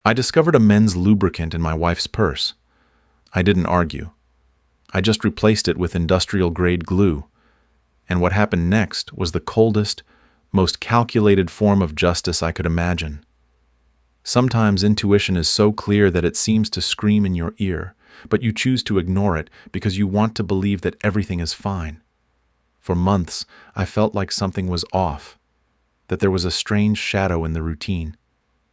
I discovered a men's lubricant in my wife's purse. I didn't argue. I just replaced it with industrial grade glue. And what happened next was the coldest, most calculated form of justice I could imagine. Sometimes intuition is so clear that it seems to scream in your ear, but you choose to ignore it because you want to believe that everything is fine. For months, I felt like something was off, that there was a strange shadow in the routine.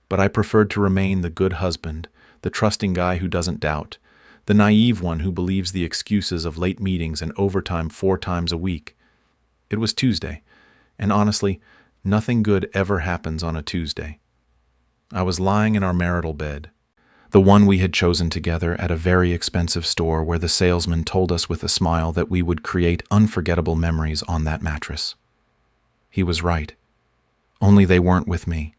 But I preferred to remain the good husband, the trusting guy who doesn't doubt, the naive one who believes the excuses of late meetings and overtime 4 times a week. It was Tuesday, and honestly, nothing good ever happens on a Tuesday. I was lying in our marital bed, the one we had chosen together at a very expensive store where the salesman told us with a smile that we would create unforgettable memories on that mattress. He was right. Only they weren't with me.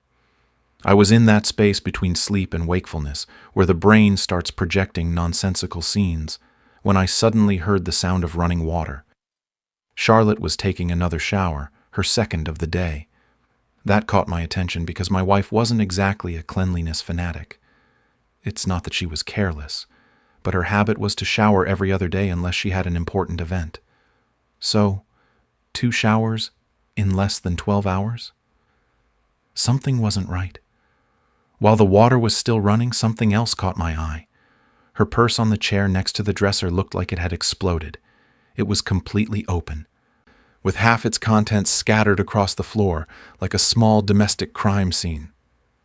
I was in that space between sleep and wakefulness, where the brain starts projecting nonsensical scenes, when I suddenly heard the sound of running water. Charlotte was taking another shower, her second of the day. That caught my attention because my wife wasn't exactly a cleanliness fanatic. It's not that she was careless, but her habit was to shower every other day unless she had an important event. So, 2 showers in less than 12 hours? Something wasn't right. While the water was still running, something else caught my eye. Her purse on the chair next to the dresser looked like it had exploded. It was completely open, with half its contents scattered across the floor like a small domestic crime scene.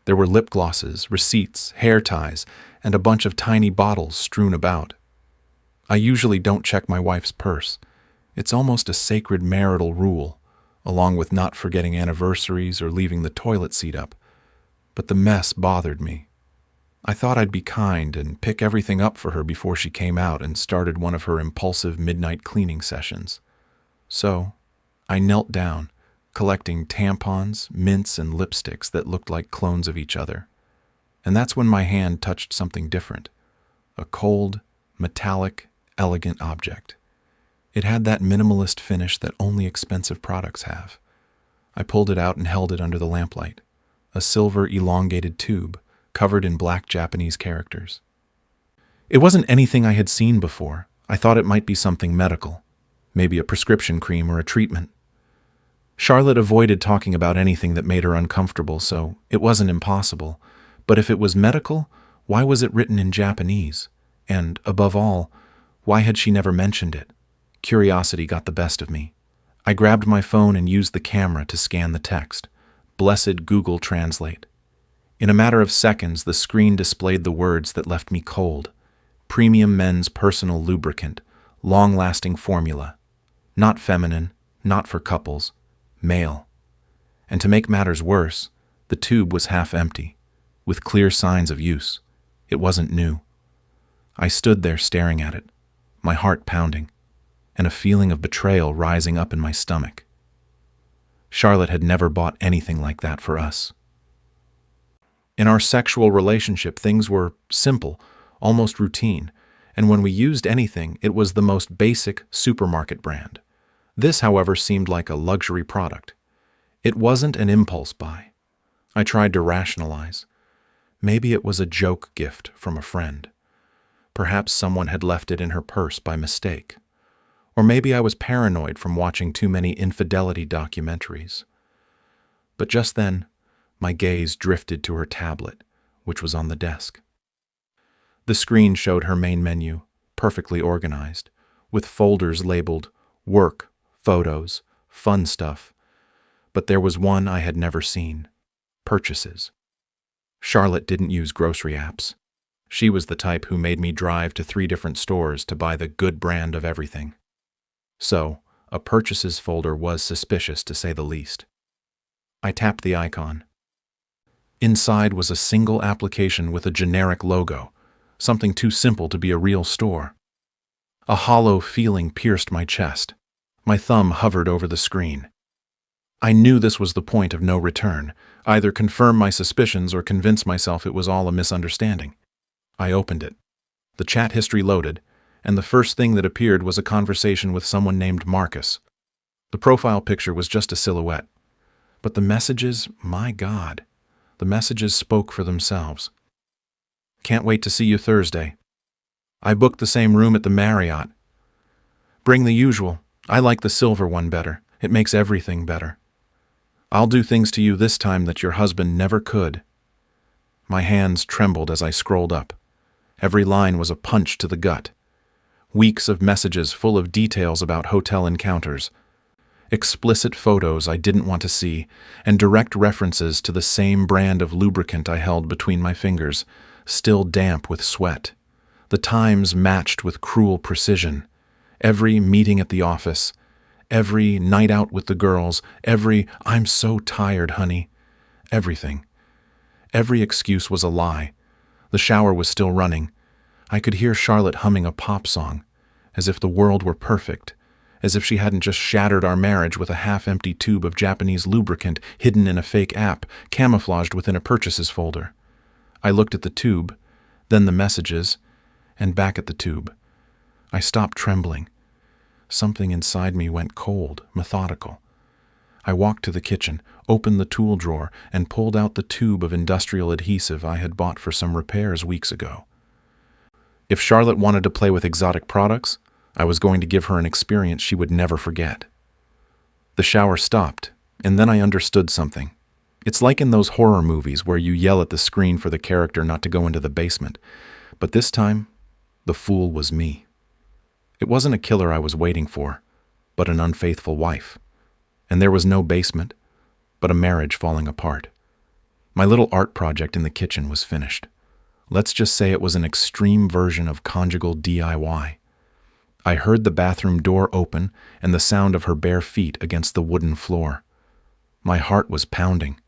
There were lip glosses, receipts, hair ties, and a bunch of tiny bottles strewn about. I usually don't check my wife's purse. It's almost a sacred marital rule, along with not forgetting anniversaries or leaving the toilet seat up. But the mess bothered me. I thought I'd be kind and pick everything up for her before she came out and started one of her impulsive midnight cleaning sessions. So, I knelt down, collecting tampons, mints, and lipsticks that looked like clones of each other. And that's when my hand touched something different. A cold, metallic, elegant object. It had that minimalist finish that only expensive products have. I pulled it out and held it under the lamplight. A silver elongated tube, covered in black Japanese characters. It wasn't anything I had seen before. I thought it might be something medical, maybe a prescription cream or a treatment. Charlotte avoided talking about anything that made her uncomfortable, so it wasn't impossible. But if it was medical, why was it written in Japanese? And, above all, why had she never mentioned it? Curiosity got the best of me. I grabbed my phone and used the camera to scan the text. Blessed Google Translate. In a matter of seconds, the screen displayed the words that left me cold. Premium men's personal lubricant, long-lasting formula. Not feminine, not for couples, male. And to make matters worse, the tube was half empty, with clear signs of use. It wasn't new. I stood there staring at it, my heart pounding, and a feeling of betrayal rising up in my stomach. Charlotte had never bought anything like that for us. In our sexual relationship, things were simple, almost routine, and when we used anything, it was the most basic supermarket brand. This, however, seemed like a luxury product. It wasn't an impulse buy. I tried to rationalize. Maybe it was a joke gift from a friend. Perhaps someone had left it in her purse by mistake. Or maybe I was paranoid from watching too many infidelity documentaries. But just then, my gaze drifted to her tablet, which was on the desk. The screen showed her main menu, perfectly organized, with folders labeled work, photos, fun stuff. But there was one I had never seen: purchases. Charlotte didn't use grocery apps. She was the type who made me drive to 3 different stores to buy the good brand of everything. So, a purchases folder was suspicious to say the least. I tapped the icon. Inside was a single application with a generic logo, something too simple to be a real store. A hollow feeling pierced my chest. My thumb hovered over the screen. I knew this was the point of no return, either confirm my suspicions or convince myself it was all a misunderstanding. I opened it. The chat history loaded, and the first thing that appeared was a conversation with someone named Marcus. The profile picture was just a silhouette. But the messages, my God, the messages spoke for themselves. Can't wait to see you Thursday. I booked the same room at the Marriott. Bring the usual. I like the silver one better. It makes everything better. I'll do things to you this time that your husband never could." My hands trembled as I scrolled up. Every line was a punch to the gut. Weeks of messages full of details about hotel encounters, explicit photos I didn't want to see, and direct references to the same brand of lubricant I held between my fingers, still damp with sweat. The times matched with cruel precision. Every meeting at the office, every night out with the girls, every "I'm so tired, honey," everything. Every excuse was a lie. The shower was still running. I could hear Charlotte humming a pop song, as if the world were perfect, as if she hadn't just shattered our marriage with a half-empty tube of Japanese lubricant hidden in a fake app, camouflaged within a purchases folder. I looked at the tube, then the messages, and back at the tube. I stopped trembling. Something inside me went cold, methodical. I walked to the kitchen, opened the tool drawer, and pulled out the tube of industrial adhesive I had bought for some repairs weeks ago. If Charlotte wanted to play with exotic products, I was going to give her an experience she would never forget. The shower stopped, and then I understood something. It's like in those horror movies where you yell at the screen for the character not to go into the basement. But this time, the fool was me. It wasn't a killer I was waiting for, but an unfaithful wife. And there was no basement, but a marriage falling apart. My little art project in the kitchen was finished. Let's just say it was an extreme version of conjugal DIY. I heard the bathroom door open and the sound of her bare feet against the wooden floor. My heart was pounding,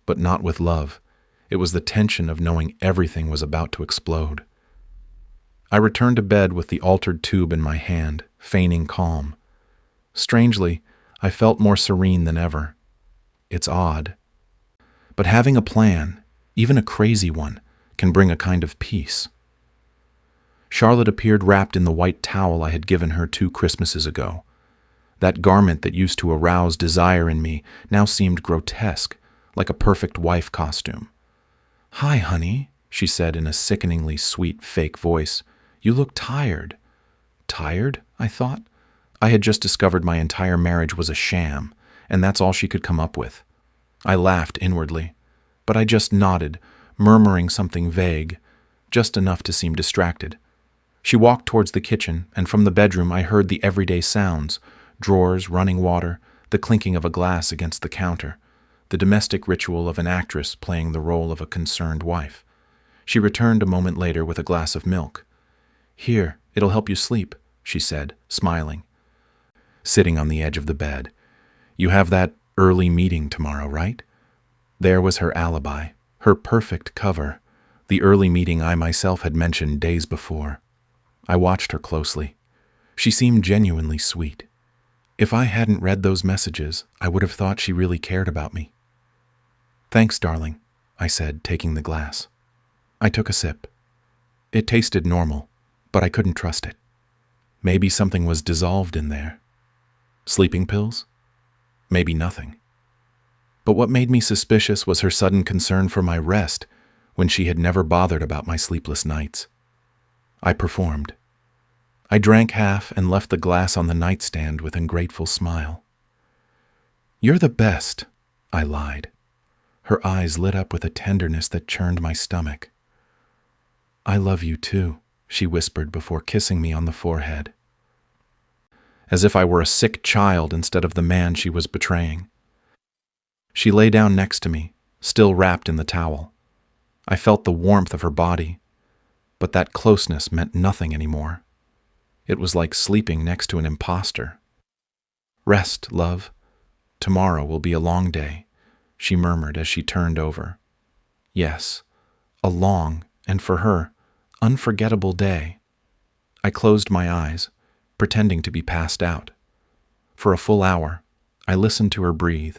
but not with love. It was the tension of knowing everything was about to explode. I returned to bed with the altered tube in my hand, feigning calm. Strangely, I felt more serene than ever. It's odd. But having a plan, even a crazy one, can bring a kind of peace. Charlotte appeared wrapped in the white towel I had given her 2 Christmases ago. That garment that used to arouse desire in me now seemed grotesque, like a perfect wife costume. "Hi, honey," she said in a sickeningly sweet fake voice. "You look tired." Tired? I thought. I had just discovered my entire marriage was a sham, and that's all she could come up with. I laughed inwardly, but I just nodded, murmuring something vague, just enough to seem distracted. She walked towards the kitchen, and from the bedroom I heard the everyday sounds: drawers, running water, the clinking of a glass against the counter, the domestic ritual of an actress playing the role of a concerned wife. She returned a moment later with a glass of milk. "Here, it'll help you sleep," she said, smiling. Sitting on the edge of the bed. "You have that early meeting tomorrow, right?" There was her alibi, her perfect cover, the early meeting I myself had mentioned days before. I watched her closely. She seemed genuinely sweet. If I hadn't read those messages, I would have thought she really cared about me. "Thanks, darling," I said, taking the glass. I took a sip. It tasted normal, but I couldn't trust it. Maybe something was dissolved in there. Sleeping pills? Maybe nothing. But what made me suspicious was her sudden concern for my rest when she had never bothered about my sleepless nights. I performed. I drank half and left the glass on the nightstand with a grateful smile. "You're the best," I lied. Her eyes lit up with a tenderness that churned my stomach. "I love you too," she whispered before kissing me on the forehead. As if I were a sick child instead of the man she was betraying. She lay down next to me, still wrapped in the towel. I felt the warmth of her body, but that closeness meant nothing anymore. It was like sleeping next to an imposter. "Rest, love. Tomorrow will be a long day," she murmured as she turned over. Yes, a long, and for her, unforgettable day. I closed my eyes, pretending to be passed out. For a full hour, I listened to her breathe,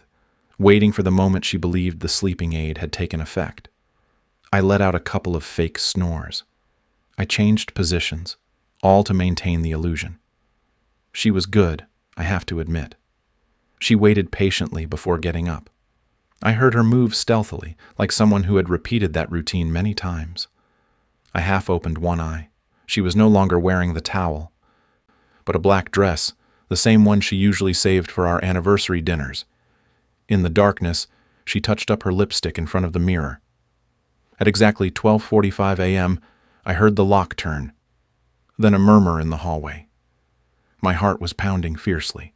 waiting for the moment she believed the sleeping aid had taken effect. I let out a couple of fake snores. I changed positions, all to maintain the illusion. She was good, I have to admit. She waited patiently before getting up. I heard her move stealthily, like someone who had repeated that routine many times. I half opened one eye. She was no longer wearing the towel, but a black dress, the same one she usually saved for our anniversary dinners. In the darkness, she touched up her lipstick in front of the mirror. At exactly 12:45 a.m., I heard the lock turn, then a murmur in the hallway. My heart was pounding fiercely.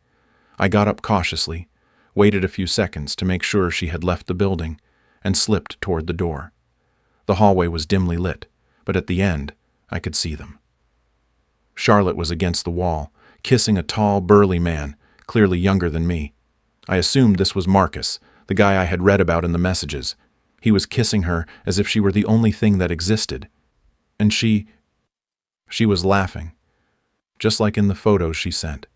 I got up cautiously, waited a few seconds to make sure she had left the building, and slipped toward the door. The hallway was dimly lit, but at the end, I could see them. Charlotte was against the wall, kissing a tall, burly man, clearly younger than me. I assumed this was Marcus, the guy I had read about in the messages. He was kissing her as if she were the only thing that existed. And she was laughing, just like in the photos she sent.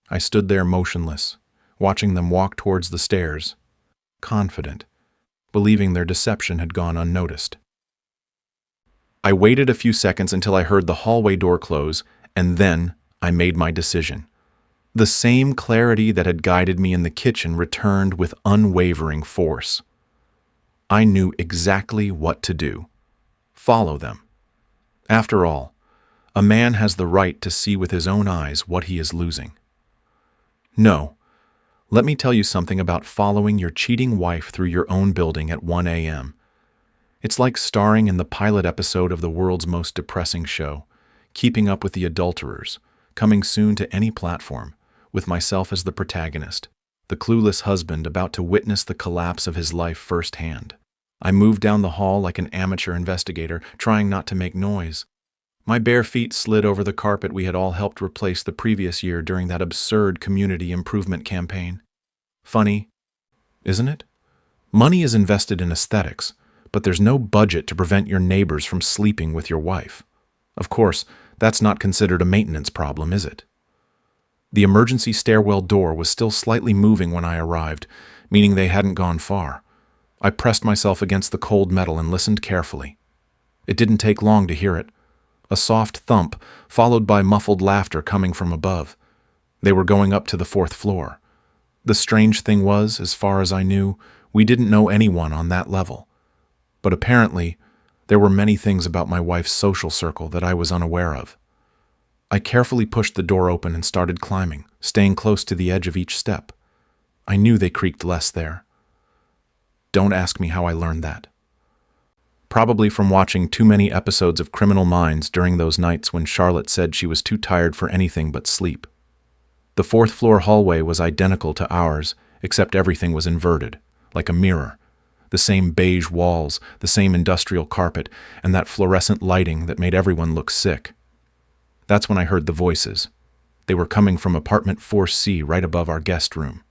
I stood there motionless, watching them walk towards the stairs, confident, believing their deception had gone unnoticed. I waited a few seconds until I heard the hallway door close, and then I made my decision. The same clarity that had guided me in the kitchen returned with unwavering force. I knew exactly what to do. Follow them. After all, a man has the right to see with his own eyes what he is losing. No, let me tell you something about following your cheating wife through your own building at 1 a.m. It's like starring in the pilot episode of the world's most depressing show, Keeping Up with the Adulterers, coming soon to any platform, with myself as the protagonist, the clueless husband about to witness the collapse of his life firsthand. I moved down the hall like an amateur investigator, trying not to make noise. My bare feet slid over the carpet we had all helped replace the previous year during that absurd community improvement campaign. Funny, isn't it? Money is invested in aesthetics, but there's no budget to prevent your neighbors from sleeping with your wife. Of course, that's not considered a maintenance problem, is it? The emergency stairwell door was still slightly moving when I arrived, meaning they hadn't gone far. I pressed myself against the cold metal and listened carefully. It didn't take long to hear it. A soft thump, followed by muffled laughter coming from above. They were going up to the 4th floor. The strange thing was, as far as I knew, we didn't know anyone on that level. But apparently, there were many things about my wife's social circle that I was unaware of. I carefully pushed the door open and started climbing, staying close to the edge of each step. I knew they creaked less there. Don't ask me how I learned that. Probably from watching too many episodes of Criminal Minds during those nights when Charlotte said she was too tired for anything but sleep. The 4th floor hallway was identical to ours, except everything was inverted, like a mirror. The same beige walls, the same industrial carpet, and that fluorescent lighting that made everyone look sick. That's when I heard the voices. They were coming from apartment 4C right above our guest room.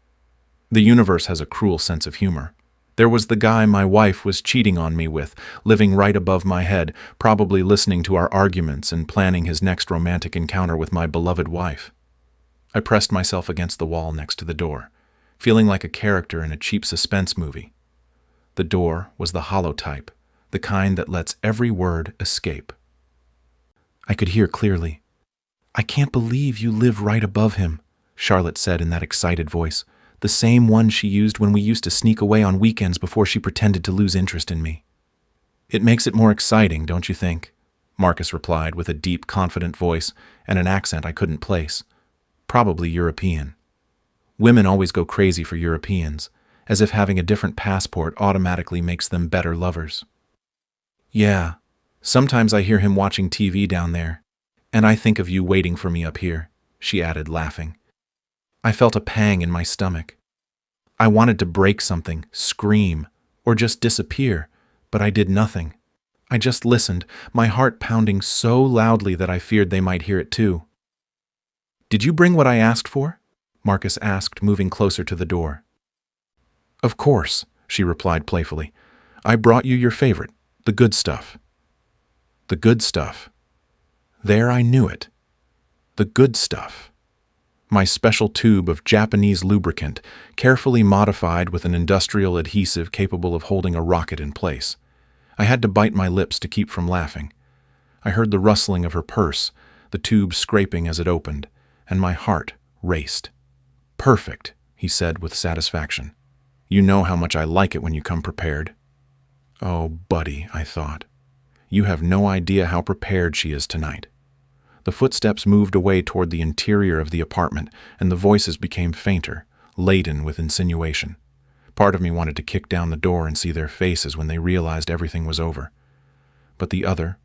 The universe has a cruel sense of humor. There was the guy my wife was cheating on me with, living right above my head, probably listening to our arguments and planning his next romantic encounter with my beloved wife. I pressed myself against the wall next to the door, feeling like a character in a cheap suspense movie. The door was the hollow type, the kind that lets every word escape. I could hear clearly. "I can't believe you live right above him," Charlotte said in that excited voice, the same one she used when we used to sneak away on weekends before she pretended to lose interest in me. "It makes it more exciting, don't you think?" Marcus replied with a deep, confident voice and an accent I couldn't place. Probably European. Women always go crazy for Europeans, as if having a different passport automatically makes them better lovers. "Yeah, sometimes I hear him watching TV down there, and I think of you waiting for me up here," she added, laughing. I felt a pang in my stomach. I wanted to break something, scream, or just disappear, but I did nothing. I just listened, my heart pounding so loudly that I feared they might hear it too. "Did you bring what I asked for?" Marcus asked, moving closer to the door. "Of course," she replied playfully. "I brought you your favorite, the good stuff." The good stuff. There I knew it. The good stuff. My special tube of Japanese lubricant, carefully modified with an industrial adhesive capable of holding a rocket in place. I had to bite my lips to keep from laughing. I heard the rustling of her purse, the tube scraping as it opened, and my heart raced. "Perfect," he said with satisfaction. "You know how much I like it when you come prepared." "Oh, buddy," I thought. You have no idea how prepared she is tonight." The footsteps moved away toward the interior of the apartment, and the voices became fainter, laden with insinuation. Part of me wanted to kick down the door and see their faces when they realized everything was over. But the other,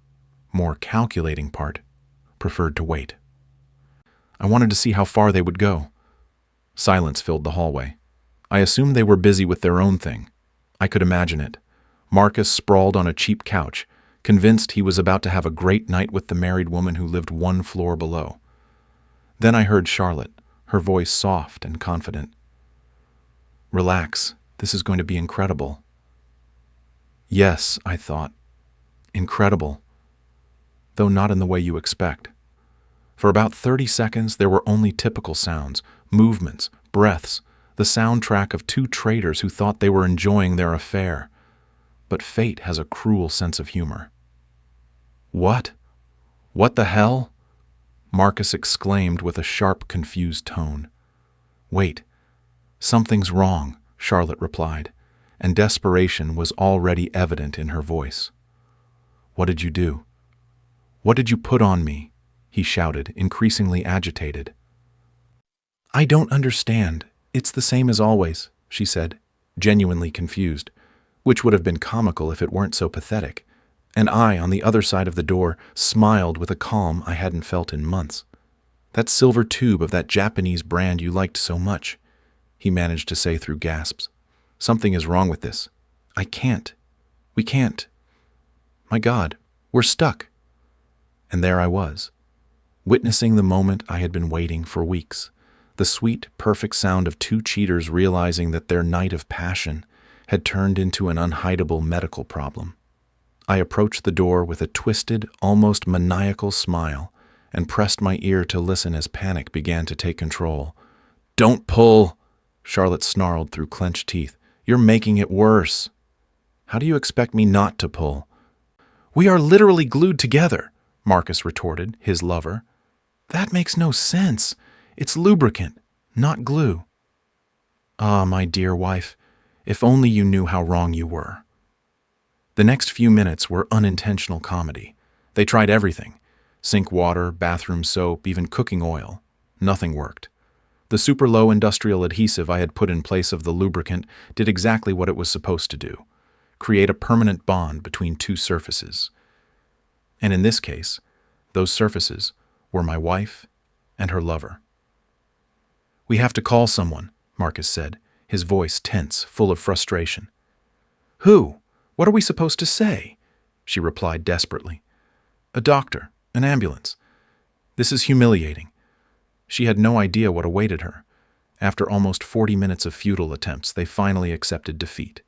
more calculating part, preferred to wait. I wanted to see how far they would go. Silence filled the hallway. I assumed they were busy with their own thing. I could imagine it. Marcus sprawled on a cheap couch, convinced he was about to have a great night with the married woman who lived one floor below. Then I heard Charlotte, her voice soft and confident. "Relax, this is going to be incredible." Yes, I thought. Incredible. Though not in the way you expect. For about 30 seconds, there were only typical sounds, movements, breaths, the soundtrack of two traitors who thought they were enjoying their affair. But fate has a cruel sense of humor. "What? What the hell?" Marcus exclaimed with a sharp, confused tone. "Wait, something's wrong," Charlotte replied, and desperation was already evident in her voice. "What did you do? What did you put on me?" he shouted, increasingly agitated. "I don't understand. It's the same as always," she said, genuinely confused, which would have been comical if it weren't so pathetic. And I, on the other side of the door, smiled with a calm I hadn't felt in months. "That silver tube of that Japanese brand you liked so much," he managed to say through gasps. "Something is wrong with this. I can't. We can't. My God, we're stuck." And there I was, witnessing the moment I had been waiting for weeks, the sweet, perfect sound of two cheaters realizing that their night of passion had turned into an unhideable medical problem. I approached the door with a twisted, almost maniacal smile and pressed my ear to listen as panic began to take control. "Don't pull," Charlotte snarled through clenched teeth. "You're making it worse." "How do you expect me not to pull?" "We are literally glued together," Marcus retorted, his lover. "That makes no sense. It's lubricant, not glue." "Ah, my dear wife, if only you knew how wrong you were." The next few minutes were unintentional comedy. They tried everything: sink water, bathroom soap, even cooking oil. Nothing worked. The super low industrial adhesive I had put in place of the lubricant did exactly what it was supposed to do: create a permanent bond between two surfaces. And in this case, those surfaces were my wife and her lover. "We have to call someone," Marcus said, his voice tense, full of frustration. "Who? What are we supposed to say?" she replied desperately. "A doctor, an ambulance. This is humiliating." She had no idea what awaited her. After almost 40 minutes of futile attempts, they finally accepted defeat.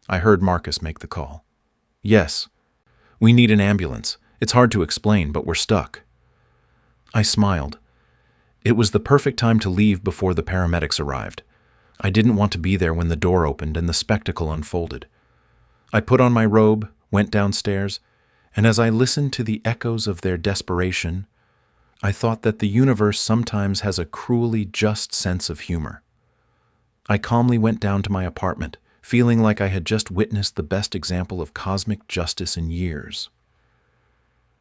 I heard Marcus make the call. "Yes, we need an ambulance. It's hard to explain, but we're stuck." I smiled. It was the perfect time to leave before the paramedics arrived. I didn't want to be there when the door opened and the spectacle unfolded. I put on my robe, went downstairs, and as I listened to the echoes of their desperation, I thought that the universe sometimes has a cruelly just sense of humor. I calmly went down to my apartment, feeling like I had just witnessed the best example of cosmic justice in years.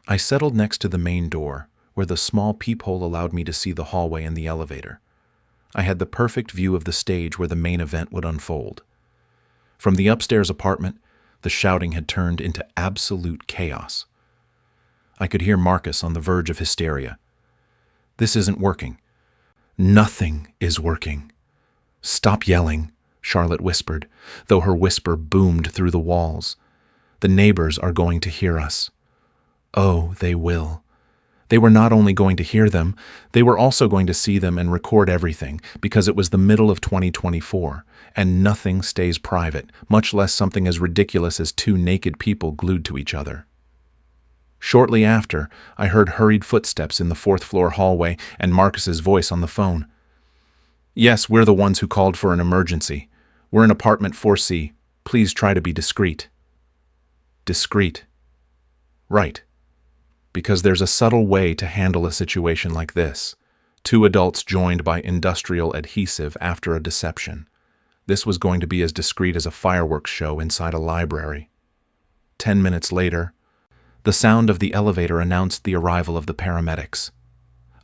I settled next to the main door, where the small peephole allowed me to see the hallway and the elevator. I had the perfect view of the stage where the main event would unfold. From the upstairs apartment, the shouting had turned into absolute chaos. I could hear Marcus on the verge of hysteria. "This isn't working. Nothing is working." "Stop yelling," Charlotte whispered, though her whisper boomed through the walls. "The neighbors are going to hear us." Oh, they will. They were not only going to hear them, they were also going to see them and record everything, because it was the middle of 2024, and nothing stays private, much less something as ridiculous as two naked people glued to each other. Shortly after, I heard hurried footsteps in the fourth-floor hallway and Marcus's voice on the phone. "Yes, we're the ones who called for an emergency. We're in apartment 4C. Please try to be discreet." Discreet. Right. Because there's a subtle way to handle a situation like this. Two adults joined by industrial adhesive after a deception. This was going to be as discreet as a fireworks show inside a library. 10 minutes later, The sound of the elevator announced the arrival of the paramedics.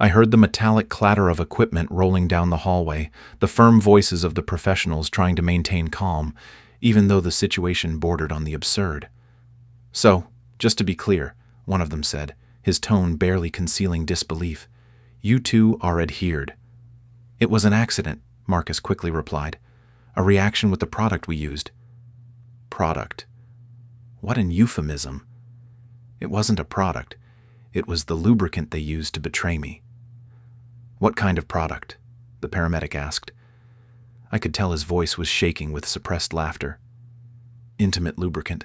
I heard the metallic clatter of equipment rolling down the hallway, the firm voices of the professionals trying to maintain calm, even though the situation bordered on the absurd. "So, just to be clear," one of them said, his tone barely concealing disbelief, "you two are adhered." "It was an accident," Marcus quickly replied. "A reaction with the product we used." Product. What an euphemism. It wasn't a product. It was the lubricant they used to betray me. "What kind of product?" the paramedic asked. I could tell his voice was shaking with suppressed laughter. "Intimate lubricant,"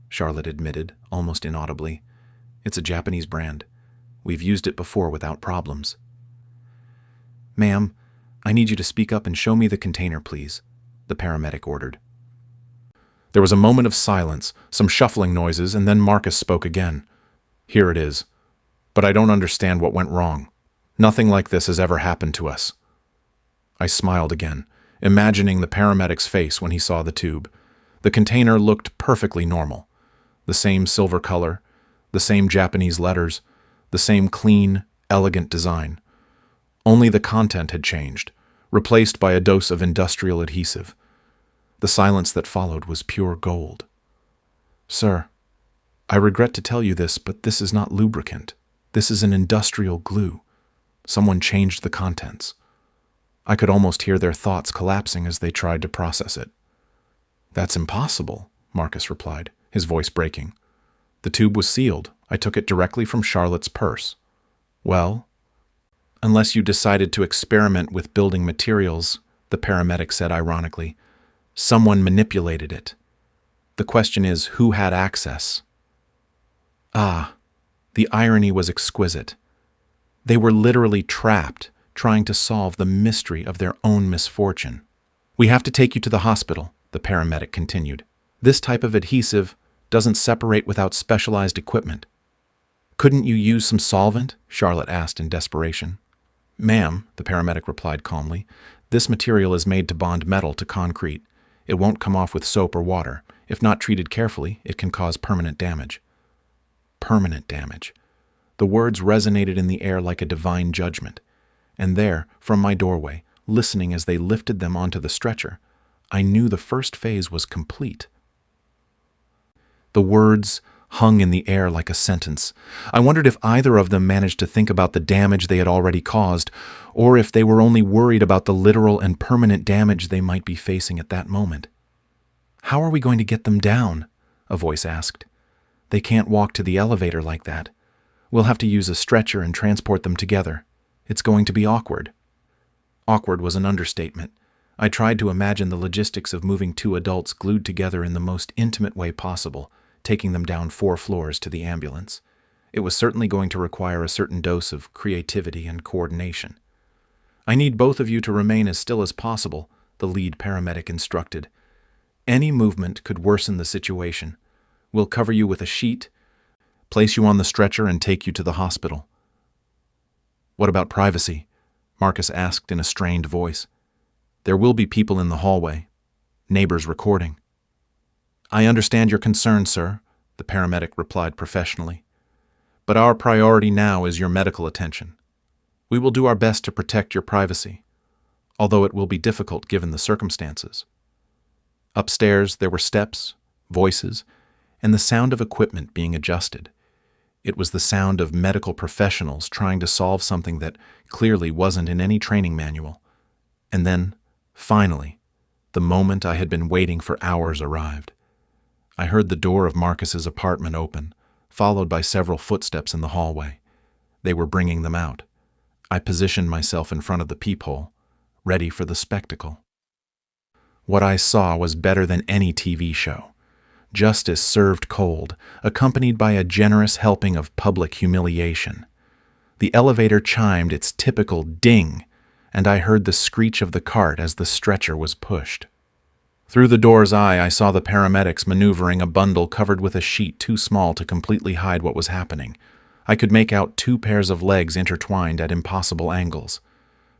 Charlotte admitted, almost inaudibly. "It's a Japanese brand. We've used it before without problems." "Ma'am, I need you to speak up and show me the container, please," the paramedic ordered. There was a moment of silence, some shuffling noises, and then Marcus spoke again. "Here it is. But I don't understand what went wrong. Nothing like this has ever happened to us." I smiled again, imagining the paramedic's face when he saw the tube. The container looked perfectly normal. The same silver color, the same Japanese letters, the same clean, elegant design. Only the content had changed, replaced by a dose of industrial adhesive. The silence that followed was pure gold. "Sir, I regret to tell you this, but this is not lubricant. This is an industrial glue. Someone changed the contents." I could almost hear their thoughts collapsing as they tried to process it. "That's impossible," Marcus replied, his voice breaking. "The tube was sealed. I took it directly from Charlotte's purse." "Well, unless you decided to experiment with building materials," the paramedic said ironically, "someone manipulated it. The question is, who had access?" Ah, the irony was exquisite. They were literally trapped, trying to solve the mystery of their own misfortune. "We have to take you to the hospital," the paramedic continued. "This type of adhesive doesn't separate without specialized equipment." "Couldn't you use some solvent?" Charlotte asked in desperation. "Ma'am," the paramedic replied calmly, "this material is made to bond metal to concrete. It won't come off with soap or water. If not treated carefully, it can cause permanent damage." Permanent damage. The words resonated in the air like a divine judgment. And there, from my doorway, listening as they lifted them onto the stretcher, I knew the first phase was complete. The words hung in the air like a sentence. I wondered if either of them managed to think about the damage they had already caused, or if they were only worried about the literal and permanent damage they might be facing at that moment. "How are we going to get them down?" a voice asked. "They can't walk to the elevator like that. We'll have to use a stretcher and transport them together. It's going to be awkward." Awkward was an understatement. I tried to imagine the logistics of moving two adults glued together in the most intimate way possible, taking them down 4 floors to the ambulance. It was certainly going to require a certain dose of creativity and coordination. "I need both of you to remain as still as possible," the lead paramedic instructed. "Any movement could worsen the situation. We'll cover you with a sheet, place you on the stretcher, and take you to the hospital." "What about privacy?" Marcus asked in a strained voice. "There will be people in the hallway, neighbors recording." "I understand your concern, sir," the paramedic replied professionally. "But our priority now is your medical attention. We will do our best to protect your privacy, although it will be difficult given the circumstances." Upstairs, there were steps, voices, and the sound of equipment being adjusted. It was the sound of medical professionals trying to solve something that clearly wasn't in any training manual. And then, finally, the moment I had been waiting for hours arrived. I heard the door of Marcus's apartment open, followed by several footsteps in the hallway. They were bringing them out. I positioned myself in front of the peephole, ready for the spectacle. What I saw was better than any TV show. Justice served cold, accompanied by a generous helping of public humiliation. The elevator chimed its typical ding, and I heard the screech of the cart as the stretcher was pushed. Through the door's eye, I saw the paramedics maneuvering a bundle covered with a sheet too small to completely hide what was happening. I could make out 2 pairs of legs intertwined at impossible angles.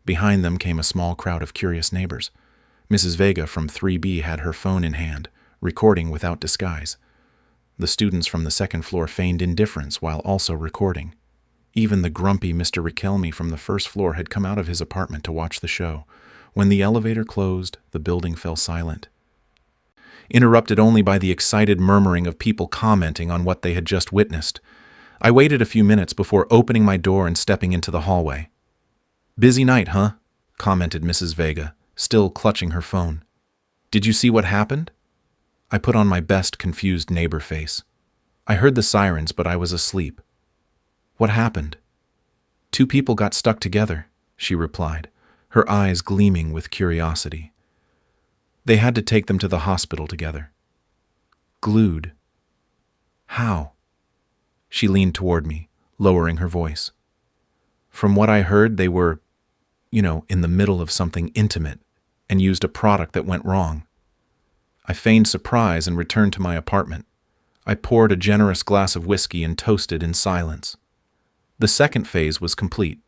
Behind them came a small crowd of curious neighbors. Mrs. Vega from 3B had her phone in hand, recording without disguise. The students from the second floor feigned indifference while also recording. Even the grumpy Mr. Riquelme from the first floor had come out of his apartment to watch the show. When the elevator closed, the building fell silent, interrupted only by the excited murmuring of people commenting on what they had just witnessed. I waited a few minutes before opening my door and stepping into the hallway. "Busy night, huh?" commented Mrs. Vega, still clutching her phone. "Did you see what happened?" I put on my best confused neighbor face. I heard the sirens, but I was asleep. "What happened?" "Two people got stuck together," she replied, her eyes gleaming with curiosity. "They had to take them to the hospital together." "Glued." "How?" She leaned toward me, lowering her voice. "From what I heard, they were, in the middle of something intimate and used a product that went wrong." I feigned surprise and returned to my apartment. I poured a generous glass of whiskey and toasted in silence. The second phase was complete.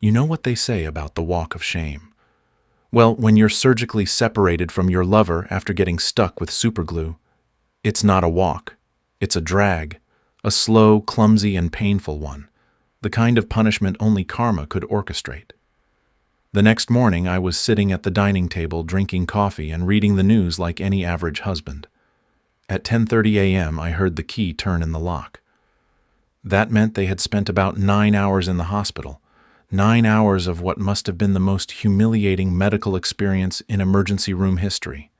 You know what they say about the walk of shame? Well, when you're surgically separated from your lover after getting stuck with superglue, it's not a walk, it's a drag, a slow, clumsy, and painful one, the kind of punishment only karma could orchestrate. The next morning, I was sitting at the dining table drinking coffee and reading the news like any average husband. At 10:30 a.m., I heard the key turn in the lock. That meant they had spent about 9 hours in the hospital, 9 hours of what must have been the most humiliating medical experience in emergency room history.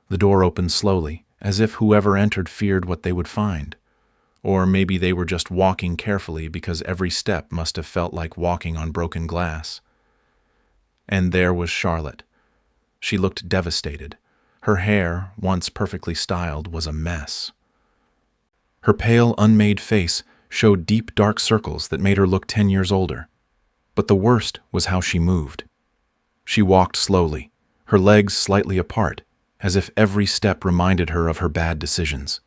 The door opened slowly, as if whoever entered feared what they would find. Or maybe they were just walking carefully because every step must have felt like walking on broken glass. And there was Charlotte. She looked devastated. Her hair, once perfectly styled, was a mess. Her pale, unmade face showed deep, dark circles that made her look 10 years older. But the worst was how she moved. She walked slowly, her legs slightly apart, as if every step reminded her of her bad decisions.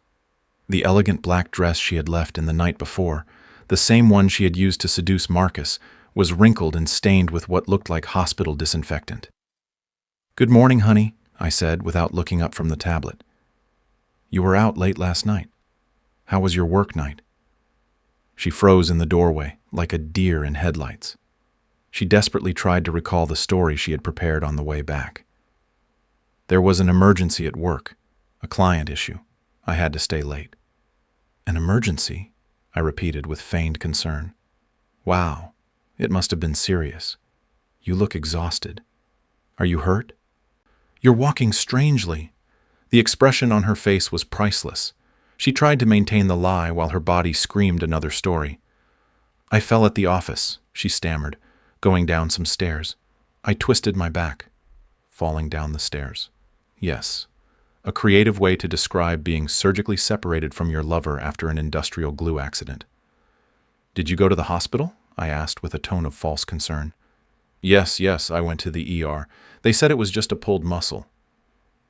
The elegant black dress she had left in the night before, the same one she had used to seduce Marcus, was wrinkled and stained with what looked like hospital disinfectant. "Good morning, honey," I said without looking up from the tablet. "You were out late last night. How was your work night?" She froze in the doorway, like a deer in headlights. She desperately tried to recall the story she had prepared on the way back. "There was an emergency at work, a client issue. I had to stay late." "An emergency?" I repeated with feigned concern. "Wow. It must have been serious. You look exhausted. Are you hurt?" "You're walking strangely." The expression on her face was priceless. She tried to maintain the lie while her body screamed another story. "I fell at the office," she stammered, going down some stairs. "I twisted my back." Falling down the stairs. Yes. A creative way to describe being surgically separated from your lover after an industrial glue accident. "Did you go to the hospital?" I asked with a tone of false concern. Yes, I went to the ER. They said it was just a pulled muscle.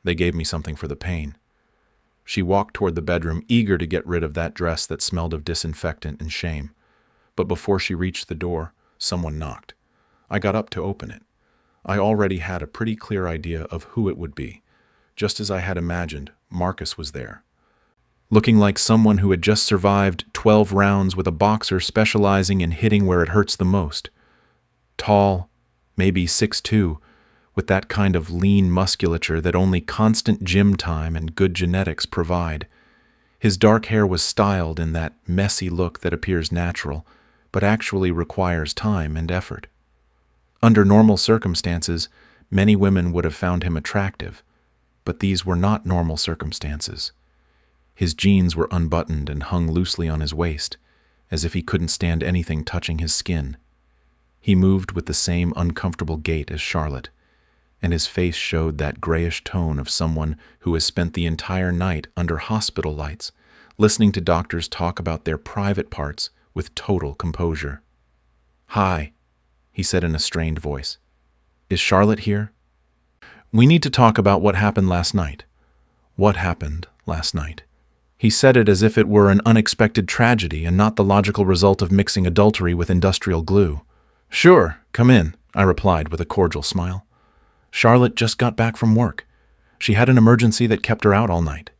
They gave me something for the pain." She walked toward the bedroom, eager to get rid of that dress that smelled of disinfectant and shame. But before she reached the door, someone knocked. I got up to open it. I already had a pretty clear idea of who it would be. Just as I had imagined, Marcus was there. Looking like someone who had just survived 12 rounds with a boxer specializing in hitting where it hurts the most. Tall, maybe 6'2", with that kind of lean musculature that only constant gym time and good genetics provide. His dark hair was styled in that messy look that appears natural, but actually requires time and effort. Under normal circumstances, many women would have found him attractive, but these were not normal circumstances. His jeans were unbuttoned and hung loosely on his waist, as if he couldn't stand anything touching his skin. He moved with the same uncomfortable gait as Charlotte, and his face showed that grayish tone of someone who has spent the entire night under hospital lights, listening to doctors talk about their private parts with total composure. "Hi," he said in a strained voice. "Is Charlotte here?" "We need to talk about what happened last night." "What happened last night?" He said it as if it were an unexpected tragedy and not the logical result of mixing adultery with industrial glue. "Sure, come in," I replied with a cordial smile. "Charlotte just got back from work. She had an emergency that kept her out all night."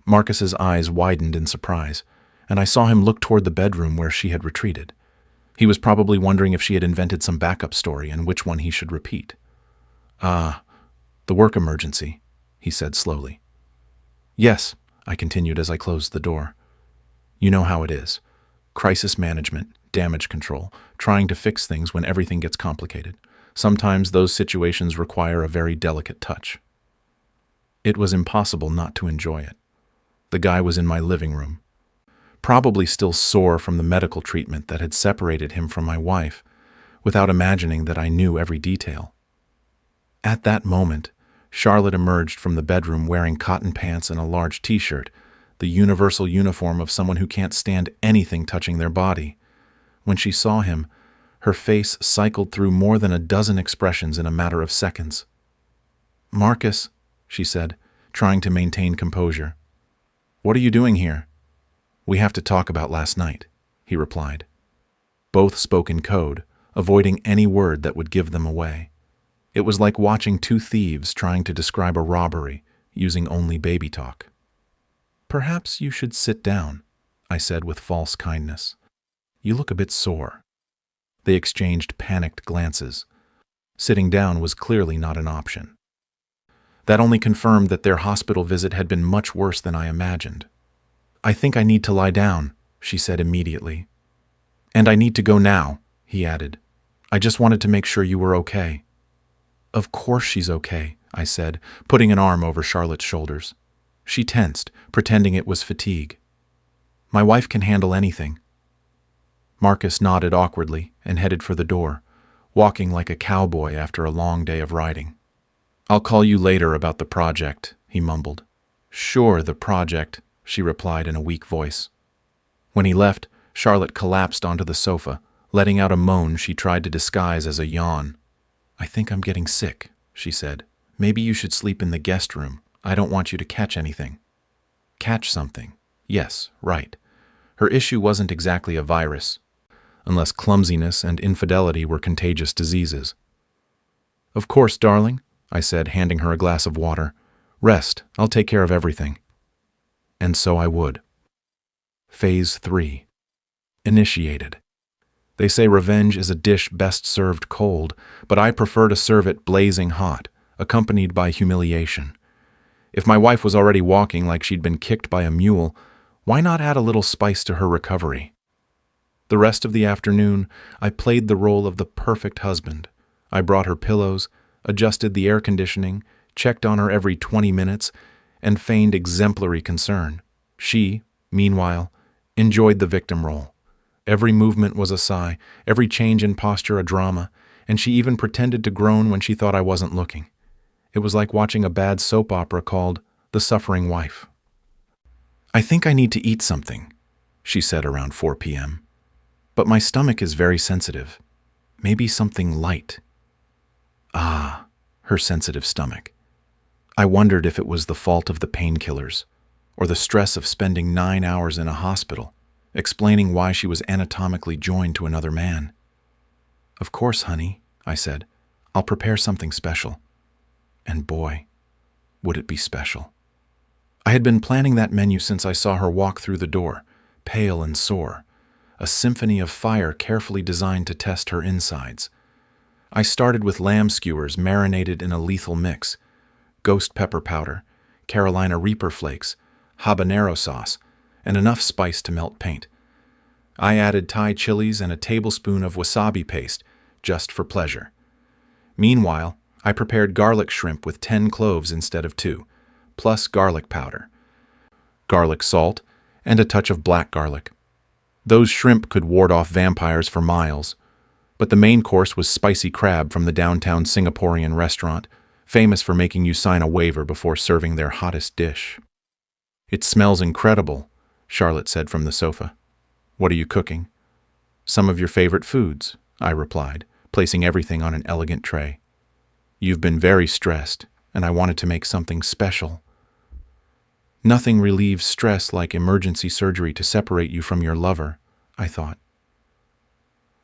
Marcus's eyes widened in surprise, and I saw him look toward the bedroom where she had retreated. He was probably wondering if she had invented some backup story and which one he should repeat. "Ah, the work emergency," he said slowly. "Yes," I continued as I closed the door. "You know how it is. Crisis management, damage control, trying to fix things when everything gets complicated. Sometimes those situations require a very delicate touch." It was impossible not to enjoy it. The guy was in my living room, probably still sore from the medical treatment that had separated him from my wife, without imagining that I knew every detail. At that moment, Charlotte emerged from the bedroom wearing cotton pants and a large t-shirt, the universal uniform of someone who can't stand anything touching their body. When she saw him, her face cycled through more than a dozen expressions in a matter of seconds. "Marcus," she said, trying to maintain composure. "What are you doing here?" "We have to talk about last night," he replied. Both spoke in code, avoiding any word that would give them away. It was like watching two thieves trying to describe a robbery, using only baby talk. "Perhaps you should sit down," I said with false kindness. "You look a bit sore." They exchanged panicked glances. Sitting down was clearly not an option. That only confirmed that their hospital visit had been much worse than I imagined. "I think I need to lie down," she said immediately. "And I need to go now," he added. "I just wanted to make sure you were okay." "Of course she's okay," I said, putting an arm over Charlotte's shoulders. She tensed, pretending it was fatigue. "My wife can handle anything." Marcus nodded awkwardly and headed for the door, walking like a cowboy after a long day of riding. "I'll call you later about the project," he mumbled. "Sure, the project," she replied in a weak voice. When he left, Charlotte collapsed onto the sofa, letting out a moan she tried to disguise as a yawn. "I think I'm getting sick," she said. "Maybe you should sleep in the guest room. I don't want you to catch anything." Catch something. Yes, right. Her issue wasn't exactly a virus, unless clumsiness and infidelity were contagious diseases. "Of course, darling," I said, handing her a glass of water. "Rest. I'll take care of everything." And so I would. Phase 3. Initiated. They say revenge is a dish best served cold, but I prefer to serve it blazing hot, accompanied by humiliation. If my wife was already walking like she'd been kicked by a mule, why not add a little spice to her recovery? The rest of the afternoon, I played the role of the perfect husband. I brought her pillows, adjusted the air conditioning, checked on her every 20 minutes, and feigned exemplary concern. She, meanwhile, enjoyed the victim role. Every movement was a sigh, every change in posture a drama, and she even pretended to groan when she thought I wasn't looking. It was like watching a bad soap opera called The Suffering Wife. "I think I need to eat something," she said around 4 p.m. "But my stomach is very sensitive. Maybe something light." Ah, her sensitive stomach. I wondered if it was the fault of the painkillers, or the stress of spending 9 hours in a hospital, explaining why she was anatomically joined to another man. "Of course, honey," I said. "I'll prepare something special." And boy, would it be special. I had been planning that menu since I saw her walk through the door, pale and sore, a symphony of fire carefully designed to test her insides. I started with lamb skewers marinated in a lethal mix, ghost pepper powder, Carolina Reaper flakes, habanero sauce, and enough spice to melt paint. I added Thai chilies and a tablespoon of wasabi paste, just for pleasure. Meanwhile, I prepared garlic shrimp with 10 cloves instead of 2, plus garlic powder, garlic salt, and a touch of black garlic. Those shrimp could ward off vampires for miles, but the main course was spicy crab from the downtown Singaporean restaurant, famous for making you sign a waiver before serving their hottest dish. "It smells incredible," Charlotte said from the sofa. "What are you cooking?" "Some of your favorite foods," I replied, placing everything on an elegant tray. "You've been very stressed, and I wanted to make something special." Nothing relieves stress like emergency surgery to separate you from your lover, I thought.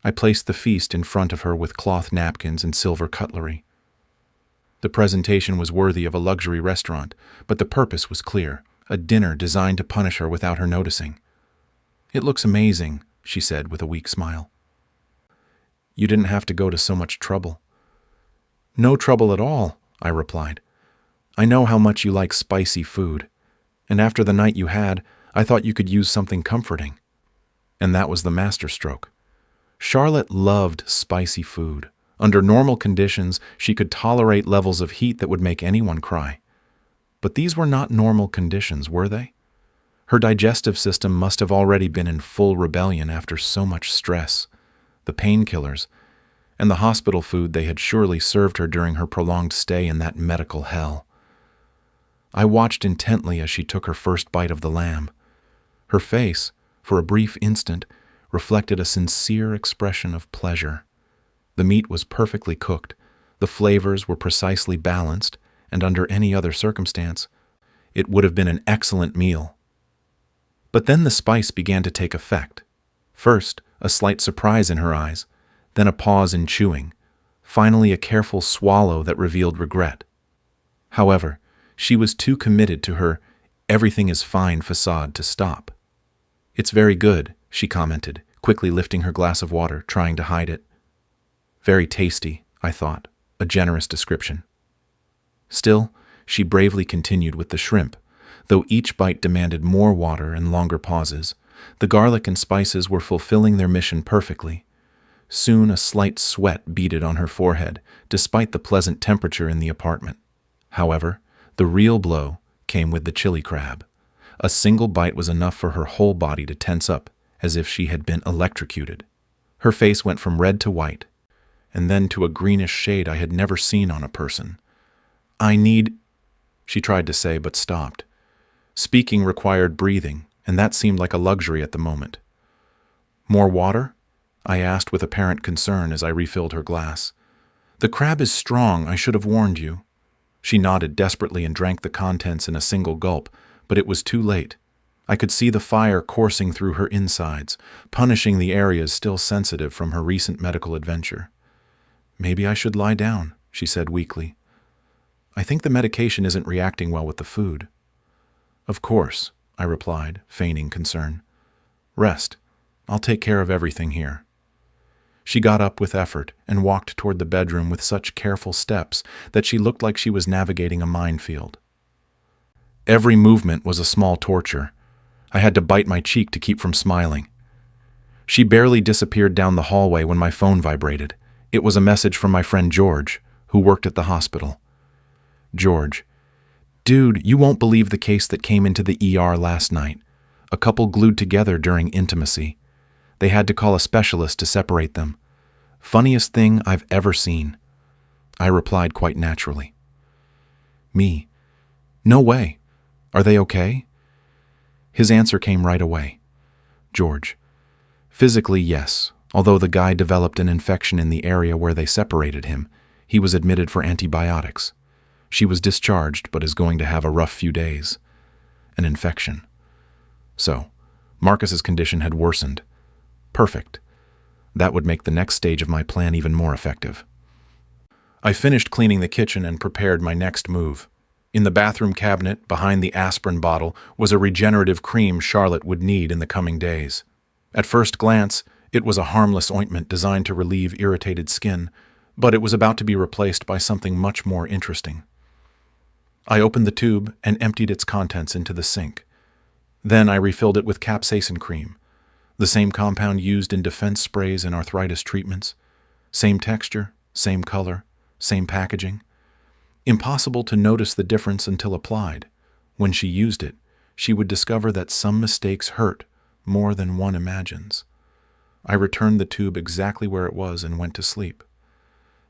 I placed the feast in front of her with cloth napkins and silver cutlery. The presentation was worthy of a luxury restaurant, but the purpose was clear: a dinner designed to punish her without her noticing. "It looks amazing," she said with a weak smile. "You didn't have to go to so much trouble." "No trouble at all," I replied. "I know how much you like spicy food, and after the night you had, I thought you could use something comforting." And that was the masterstroke. Charlotte loved spicy food. Under normal conditions, she could tolerate levels of heat that would make anyone cry. But these were not normal conditions, were they? Her digestive system must have already been in full rebellion after so much stress. The painkillers, and the hospital food they had surely served her during her prolonged stay in that medical hell. I watched intently as she took her first bite of the lamb. Her face, for a brief instant, reflected a sincere expression of pleasure. The meat was perfectly cooked, the flavors were precisely balanced, and under any other circumstance, it would have been an excellent meal. But then the spice began to take effect. First, a slight surprise in her eyes, then a pause in chewing, finally a careful swallow that revealed regret. However, she was too committed to her "everything is fine" facade to stop. "It's very good," she commented, quickly lifting her glass of water, trying to hide it. Very tasty, I thought, a generous description. Still, she bravely continued with the shrimp, though each bite demanded more water and longer pauses. The garlic and spices were fulfilling their mission perfectly. Soon a slight sweat beaded on her forehead, despite the pleasant temperature in the apartment. However, the real blow came with the chili crab. A single bite was enough for her whole body to tense up, as if she had been electrocuted. Her face went from red to white, and then to a greenish shade I had never seen on a person. "I need," she tried to say, but stopped. Speaking required breathing, and that seemed like a luxury at the moment. "More water?" I asked with apparent concern as I refilled her glass. "The crab is strong, I should have warned you." She nodded desperately and drank the contents in a single gulp, but it was too late. I could see the fire coursing through her insides, punishing the areas still sensitive from her recent medical adventure. "Maybe I should lie down," she said weakly. "I think the medication isn't reacting well with the food." "Of course," I replied, feigning concern. "Rest. I'll take care of everything here." She got up with effort and walked toward the bedroom with such careful steps that she looked like she was navigating a minefield. Every movement was a small torture. I had to bite my cheek to keep from smiling. She barely disappeared down the hallway when my phone vibrated. It was a message from my friend George, who worked at the hospital. "George, dude, you won't believe the case that came into the ER last night. A couple glued together during intimacy. They had to call a specialist to separate them. Funniest thing I've ever seen." I replied quite naturally. "Me? No way. Are they okay?" His answer came right away. "George, physically, yes. Although the guy developed an infection in the area where they separated him, he was admitted for antibiotics. She was discharged, but is going to have a rough few days. An infection. So, Marcus's condition had worsened. Perfect. That would make the next stage of my plan even more effective." I finished cleaning the kitchen and prepared my next move. In the bathroom cabinet, behind the aspirin bottle, was a regenerative cream Charlotte would need in the coming days. At first glance, it was a harmless ointment designed to relieve irritated skin, but it was about to be replaced by something much more interesting. I opened the tube and emptied its contents into the sink. Then I refilled it with capsaicin cream, the same compound used in defense sprays and arthritis treatments. Same texture, same color, same packaging. Impossible to notice the difference until applied. When she used it, she would discover that some mistakes hurt more than one imagines. I returned the tube exactly where it was and went to sleep.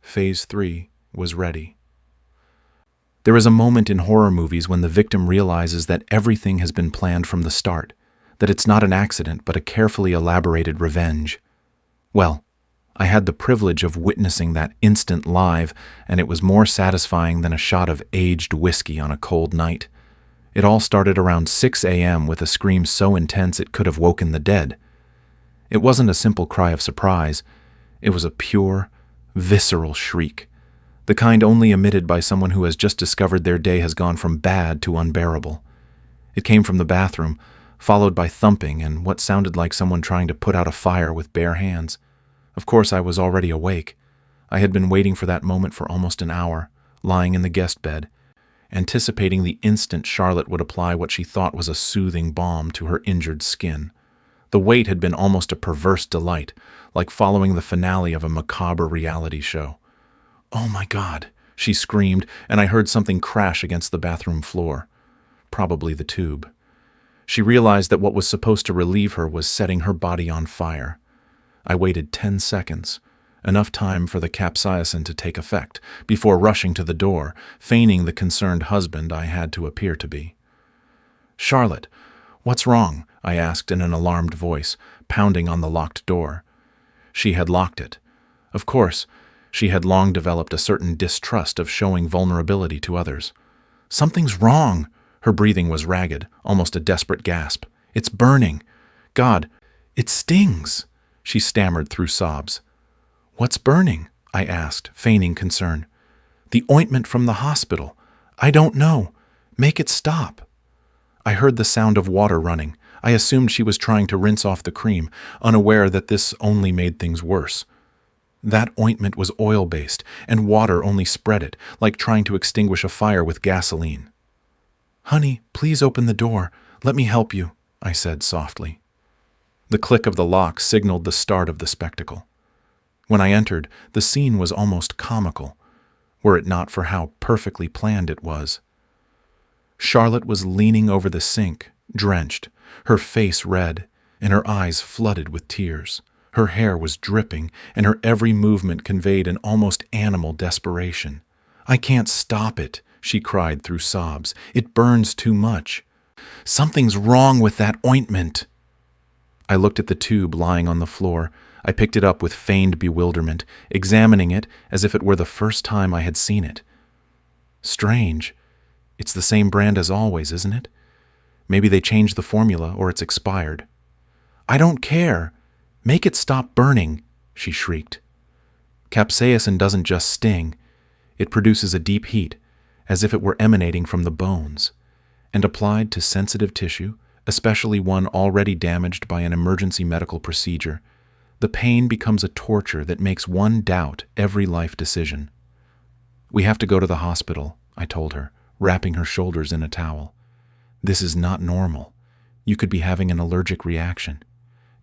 Phase 3 was ready. There is a moment in horror movies when the victim realizes that everything has been planned from the start, that it's not an accident but a carefully elaborated revenge. Well, I had the privilege of witnessing that instant live, and it was more satisfying than a shot of aged whiskey on a cold night. It all started around 6 a.m. with a scream so intense it could have woken the dead. It wasn't a simple cry of surprise. It was a pure, visceral shriek, the kind only emitted by someone who has just discovered their day has gone from bad to unbearable. It came from the bathroom, followed by thumping and what sounded like someone trying to put out a fire with bare hands. Of course, I was already awake. I had been waiting for that moment for almost an hour, lying in the guest bed, anticipating the instant Charlotte would apply what she thought was a soothing balm to her injured skin. The wait had been almost a perverse delight, like following the finale of a macabre reality show. "Oh my God," she screamed, and I heard something crash against the bathroom floor. Probably the tube. She realized that what was supposed to relieve her was setting her body on fire. I waited 10 seconds, enough time for the capsaicin to take effect, before rushing to the door, feigning the concerned husband I had to appear to be. "Charlotte, what's wrong?" I asked in an alarmed voice, pounding on the locked door. She had locked it. Of course, she had long developed a certain distrust of showing vulnerability to others. "Something's wrong." Her breathing was ragged, almost a desperate gasp. "It's burning. God, it stings," she stammered through sobs. "What's burning?" I asked, feigning concern. "The ointment from the hospital. I don't know. Make it stop." I heard the sound of water running. I assumed she was trying to rinse off the cream, unaware that this only made things worse. That ointment was oil-based, and water only spread it, like trying to extinguish a fire with gasoline. "Honey, please open the door. Let me help you," I said softly. The click of the lock signaled the start of the spectacle. When I entered, the scene was almost comical, were it not for how perfectly planned it was. Charlotte was leaning over the sink, drenched, her face red, and her eyes flooded with tears. Her hair was dripping, and her every movement conveyed an almost animal desperation. "I can't stop it," she cried through sobs. "It burns too much. Something's wrong with that ointment." I looked at the tube lying on the floor. I picked it up with feigned bewilderment, examining it as if it were the first time I had seen it. Strange. It's the same brand as always, isn't it? Maybe they changed the formula or it's expired. "I don't care. Make it stop burning," she shrieked. Capsaicin doesn't just sting. It produces a deep heat, as if it were emanating from the bones, and applied to sensitive tissue, especially one already damaged by an emergency medical procedure, the pain becomes a torture that makes one doubt every life decision. "We have to go to the hospital," I told her, wrapping her shoulders in a towel. "This is not normal. You could be having an allergic reaction."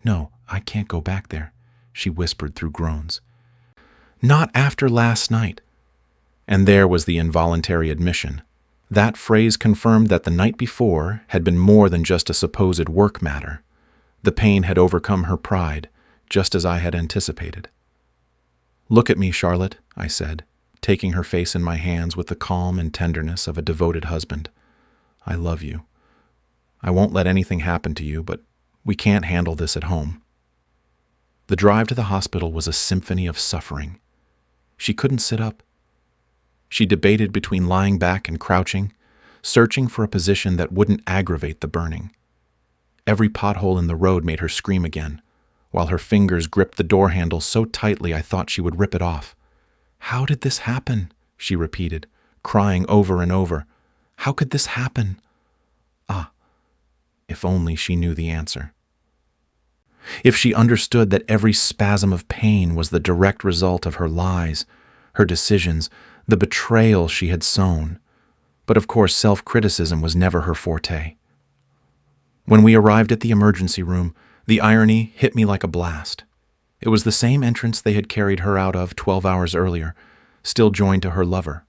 "No, I can't go back there," she whispered through groans. "Not after last night." And there was the involuntary admission. That phrase confirmed that the night before had been more than just a supposed work matter. The pain had overcome her pride, just as I had anticipated. "Look at me, Charlotte," I said, taking her face in my hands with the calm and tenderness of a devoted husband. "I love you. I won't let anything happen to you, but we can't handle this at home." The drive to the hospital was a symphony of suffering. She couldn't sit up. She debated between lying back and crouching, searching for a position that wouldn't aggravate the burning. Every pothole in the road made her scream again, while her fingers gripped the door handle so tightly I thought she would rip it off. "How did this happen?" she repeated, crying over and over. "How could this happen?" Ah, if only she knew the answer. If she understood that every spasm of pain was the direct result of her lies, her decisions, the betrayal she had sown. But of course, self-criticism was never her forte. When we arrived at the emergency room, the irony hit me like a blast. It was the same entrance they had carried her out of 12 hours earlier, still joined to her lover,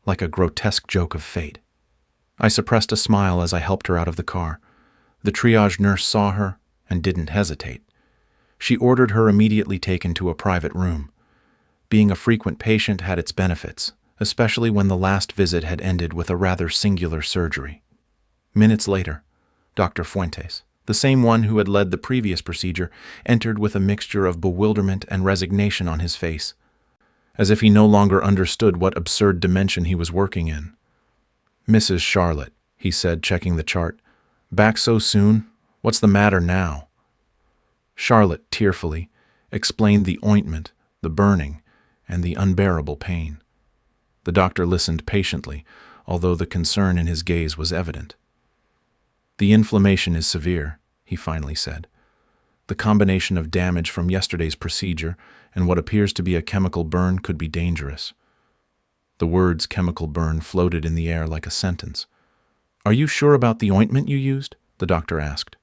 like a grotesque joke of fate. I suppressed a smile as I helped her out of the car. The triage nurse saw her and didn't hesitate. She ordered her immediately taken to a private room. Being a frequent patient had its benefits, especially when the last visit had ended with a rather singular surgery. Minutes later, Dr. Fuentes, the same one who had led the previous procedure, entered with a mixture of bewilderment and resignation on his face, as if he no longer understood what absurd dimension he was working in. "Mrs. Charlotte," he said, checking the chart. "Back so soon? What's the matter now?" Charlotte, tearfully, explained the ointment, the burning, and the unbearable pain. The doctor listened patiently, although the concern in his gaze was evident. "The inflammation is severe," he finally said. "The combination of damage from yesterday's procedure and what appears to be a chemical burn could be dangerous." The words chemical burn floated in the air like a sentence. "Are you sure about the ointment you used?" the doctor asked.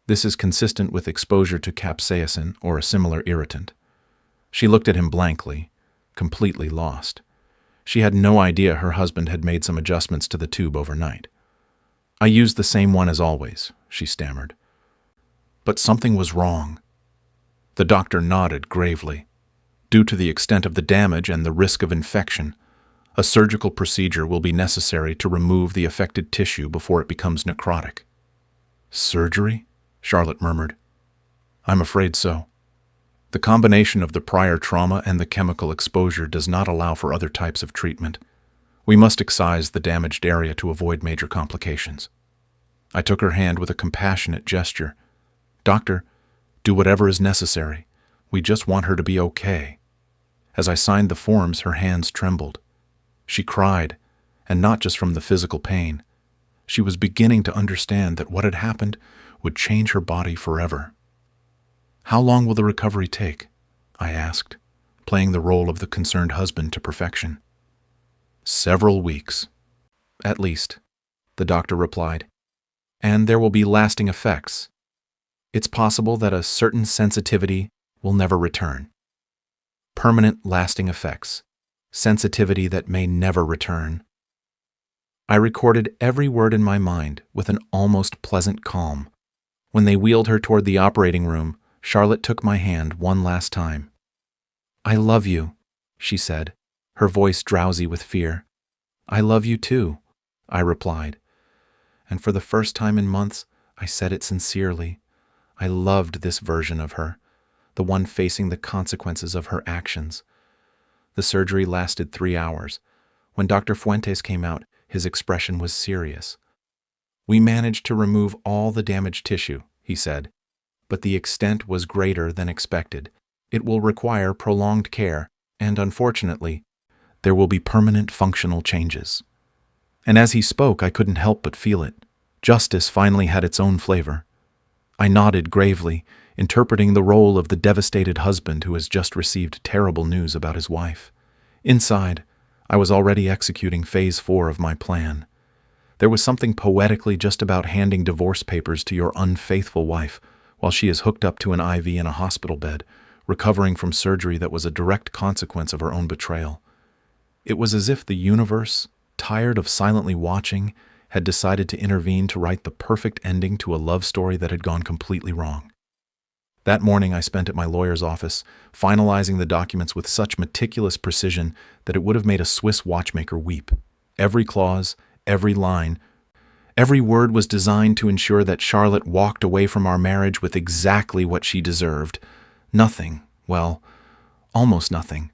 "This is consistent with exposure to capsaicin or a similar irritant." She looked at him blankly, completely lost. She had no idea her husband had made some adjustments to the tube overnight. "I used the same one as always," she stammered. "But something was wrong." The doctor nodded gravely. "Due to the extent of the damage and the risk of infection, a surgical procedure will be necessary to remove the affected tissue before it becomes necrotic." "Surgery?" Charlotte murmured. "I'm afraid so. The combination of the prior trauma and the chemical exposure does not allow for other types of treatment. We must excise the damaged area to avoid major complications." I took her hand with a compassionate gesture. "Doctor, do whatever is necessary. We just want her to be okay." As I signed the forms, her hands trembled. She cried, and not just from the physical pain. She was beginning to understand that what had happened would change her body forever. "How long will the recovery take?" I asked, playing the role of the concerned husband to perfection. "Several weeks, at least," the doctor replied. "And there will be lasting effects. It's possible that a certain sensitivity will never return. Permanent lasting effects. Sensitivity that may never return." I recorded every word in my mind with an almost pleasant calm. When they wheeled her toward the operating room, Charlotte took my hand one last time. "I love you," she said, her voice drowsy with fear. "I love you too," I replied. And for the first time in months, I said it sincerely. I loved this version of her, the one facing the consequences of her actions. The surgery lasted 3 hours. When Dr. Fuentes came out, his expression was serious. "We managed to remove all the damaged tissue," he said, "but the extent was greater than expected. It will require prolonged care, and unfortunately, there will be permanent functional changes." And as he spoke, I couldn't help but feel it. Justice finally had its own flavor. I nodded gravely, interpreting the role of the devastated husband who has just received terrible news about his wife. Inside, I was already executing phase 4 of my plan. There was something poetically just about handing divorce papers to your unfaithful wife while she is hooked up to an IV in a hospital bed, recovering from surgery that was a direct consequence of her own betrayal. It was as if the universe, tired of silently watching, had decided to intervene to write the perfect ending to a love story that had gone completely wrong. That morning I spent at my lawyer's office, finalizing the documents with such meticulous precision that it would have made a Swiss watchmaker weep. Every clause, every line, every word was designed to ensure that Charlotte walked away from our marriage with exactly what she deserved. Nothing, well, almost nothing.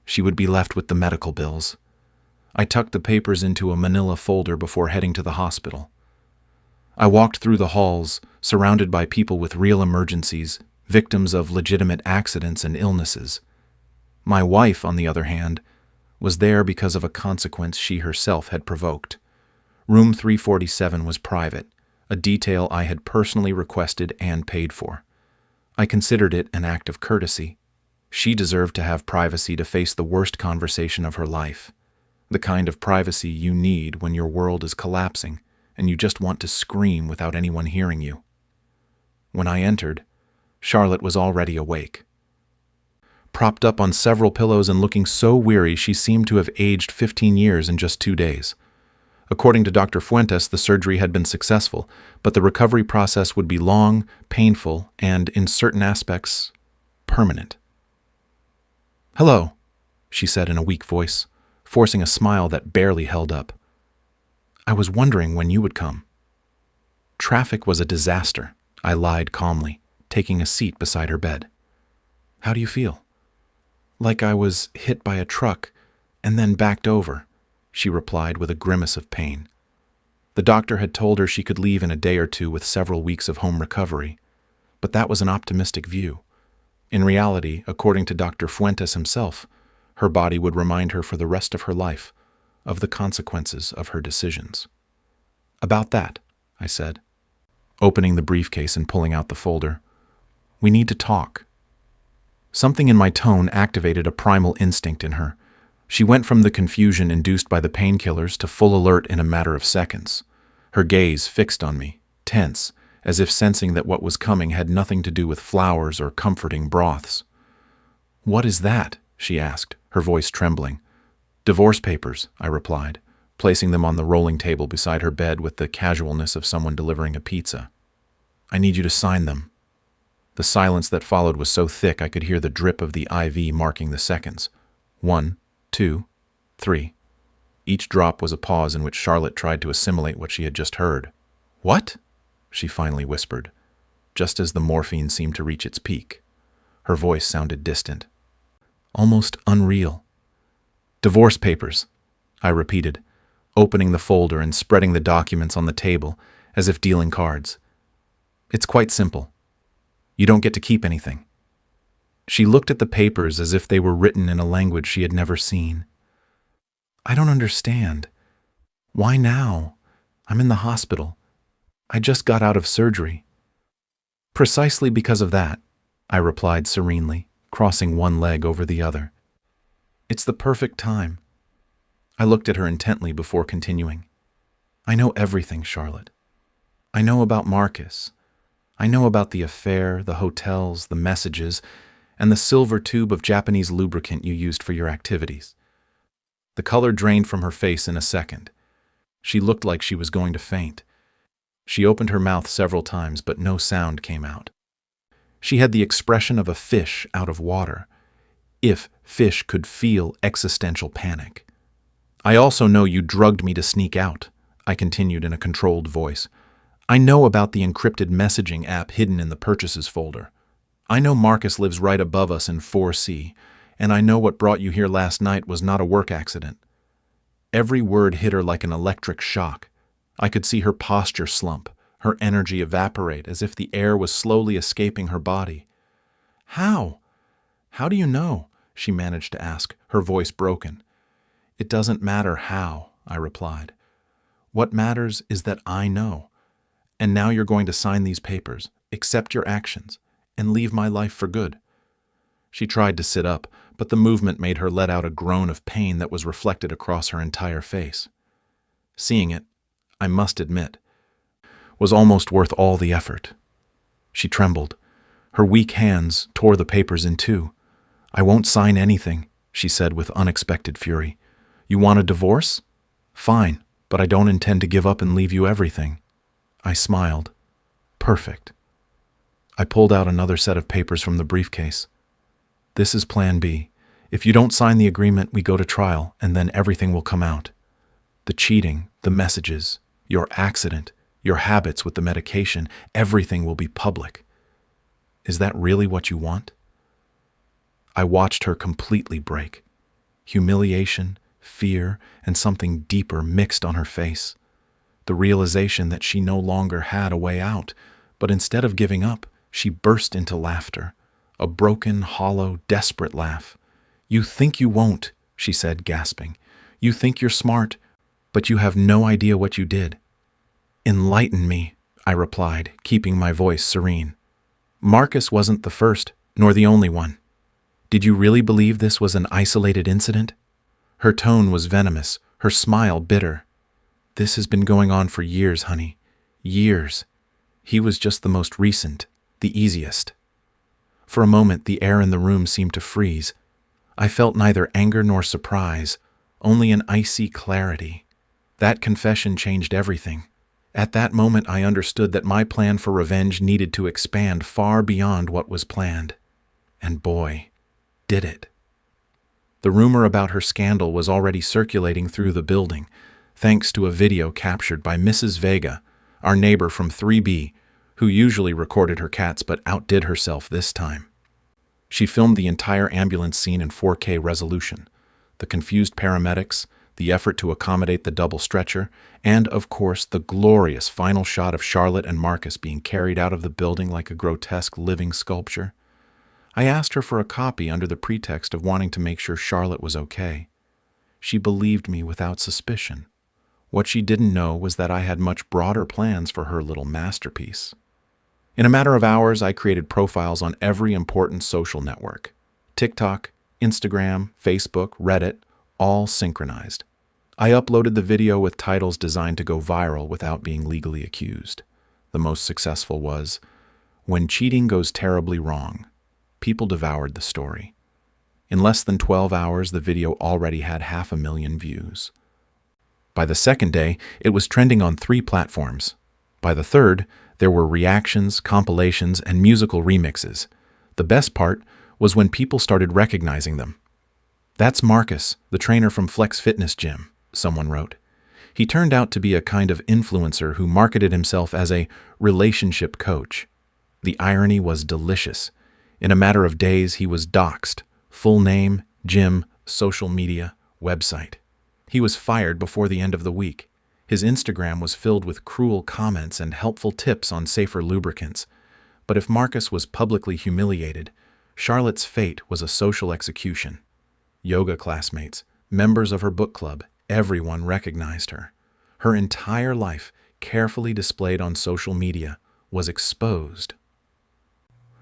She would be left with the medical bills. I tucked the papers into a manila folder before heading to the hospital. I walked through the halls, surrounded by people with real emergencies, victims of legitimate accidents and illnesses. My wife, on the other hand, was there because of a consequence she herself had provoked. Room 347 was private, a detail I had personally requested and paid for. I considered it an act of courtesy. She deserved to have privacy to face the worst conversation of her life, the kind of privacy you need when your world is collapsing and you just want to scream without anyone hearing you. When I entered, Charlotte was already awake. Propped up on several pillows and looking so weary she seemed to have aged 15 years in just 2 days. According to Dr. Fuentes, the surgery had been successful, but the recovery process would be long, painful, and, in certain aspects, permanent. "Hello," she said in a weak voice, forcing a smile that barely held up. "I was wondering when you would come." "Traffic was a disaster," I lied calmly, taking a seat beside her bed. "How do you feel?" "Like I was hit by a truck and then backed over," she replied with a grimace of pain. The doctor had told her she could leave in a day or 2 with several weeks of home recovery, but that was an optimistic view. In reality, according to Dr. Fuentes himself, her body would remind her for the rest of her life of the consequences of her decisions. "About that," I said, opening the briefcase and pulling out the folder. "We need to talk." Something in my tone activated a primal instinct in her. She went from the confusion induced by the painkillers to full alert in a matter of seconds. Her gaze fixed on me, tense, as if sensing that what was coming had nothing to do with flowers or comforting broths. "What is that?" she asked, her voice trembling. "Divorce papers," I replied, placing them on the rolling table beside her bed with the casualness of someone delivering a pizza. "I need you to sign them." The silence that followed was so thick I could hear the drip of the IV marking the seconds. 1, 2, 3. Each drop was a pause in which Charlotte tried to assimilate what she had just heard. "What?" she finally whispered, just as the morphine seemed to reach its peak. Her voice sounded distant, almost unreal. "Divorce papers," I repeated, opening the folder and spreading the documents on the table as if dealing cards. "It's quite simple. You don't get to keep anything." She looked at the papers as if they were written in a language she had never seen. "I don't understand. Why now? I'm in the hospital. I just got out of surgery." "Precisely because of that," I replied serenely, crossing one leg over the other. "It's the perfect time." I looked at her intently before continuing. "I know everything, Charlotte. I know about Marcus. I know about the affair, the hotels, the messages, and the silver tube of Japanese lubricant you used for your activities." The color drained from her face in a second. She looked like she was going to faint. She opened her mouth several times, but no sound came out. She had the expression of a fish out of water, if fish could feel existential panic. "I also know you drugged me to sneak out," I continued in a controlled voice. "I know about the encrypted messaging app hidden in the purchases folder. I know Marcus lives right above us in 4C, and I know what brought you here last night was not a work accident." Every word hit her like an electric shock. I could see her posture slump, her energy evaporate as if the air was slowly escaping her body. "How? How do you know?" she managed to ask, her voice broken. "It doesn't matter how," I replied. "What matters is that I know. And now you're going to sign these papers, accept your actions, and leave my life for good." She tried to sit up, but the movement made her let out a groan of pain that was reflected across her entire face. Seeing it, I must admit, was almost worth all the effort. She trembled. Her weak hands tore the papers in two. "I won't sign anything," she said with unexpected fury. "You want a divorce? Fine, but I don't intend to give up and leave you everything." I smiled. "Perfect." I pulled out another set of papers from the briefcase. "This is Plan B. If you don't sign the agreement, we go to trial, and then everything will come out. The cheating, the messages, your accident, your habits with the medication, everything will be public. Is that really what you want?" I watched her completely break. Humiliation, fear, and something deeper mixed on her face. The realization that she no longer had a way out, but instead of giving up, she burst into laughter. A broken, hollow, desperate laugh. "You think you won't," she said, gasping. "You think you're smart, but you have no idea what you did." "Enlighten me," I replied, keeping my voice serene. "Marcus wasn't the first, nor the only one. Did you really believe this was an isolated incident?" Her tone was venomous, her smile bitter. "This has been going on for years, honey. Years. He was just the most recent, the easiest." For a moment, the air in the room seemed to freeze. I felt neither anger nor surprise, only an icy clarity. That confession changed everything. At that moment, I understood that my plan for revenge needed to expand far beyond what was planned. And boy, did it. The rumor about her scandal was already circulating through the building, thanks to a video captured by Mrs. Vega, our neighbor from 3B, who usually recorded her cats but outdid herself this time. She filmed the entire ambulance scene in 4K resolution, the confused paramedics, the effort to accommodate the double stretcher, and, of course, the glorious final shot of Charlotte and Marcus being carried out of the building like a grotesque living sculpture. I asked her for a copy under the pretext of wanting to make sure Charlotte was okay. She believed me without suspicion. What she didn't know was that I had much broader plans for her little masterpiece. In a matter of hours, I created profiles on every important social network: TikTok, Instagram, Facebook, Reddit, all synchronized. I uploaded the video with titles designed to go viral without being legally accused. The most successful was, "When Cheating Goes Terribly Wrong." People devoured the story. In less than 12 hours, the video already had 500,000 views. By the second day, it was trending on 3 platforms. By the third, there were reactions, compilations, and musical remixes. The best part was when people started recognizing them. "That's Marcus, the trainer from Flex Fitness Gym," someone wrote. He turned out to be a kind of influencer who marketed himself as a relationship coach. The irony was delicious. In a matter of days, he was doxxed. Full name, gym, social media, website. He was fired before the end of the week. His Instagram was filled with cruel comments and helpful tips on safer lubricants. But if Marcus was publicly humiliated, Charlotte's fate was a social execution. Yoga classmates, members of her book club, everyone recognized her. Her entire life, carefully displayed on social media, was exposed.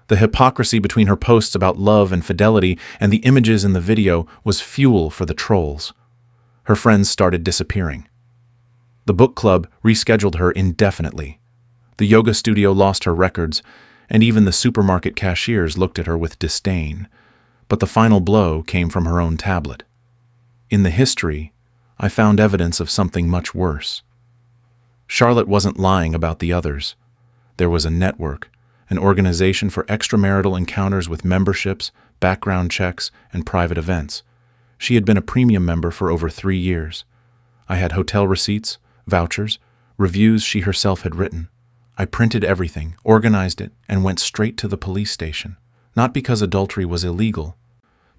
The hypocrisy between her posts about love and fidelity and the images in the video was fuel for the trolls. Her friends started disappearing. The book club rescheduled her indefinitely. The yoga studio lost her records, and even the supermarket cashiers looked at her with disdain. But the final blow came from her own tablet. In the history, I found evidence of something much worse. Charlotte wasn't lying about the others. There was a network, an organization for extramarital encounters with memberships, background checks, and private events. She had been a premium member for over 3 years. I had hotel receipts, vouchers, reviews she herself had written. I printed everything, organized it, and went straight to the police station. Not because adultery was illegal,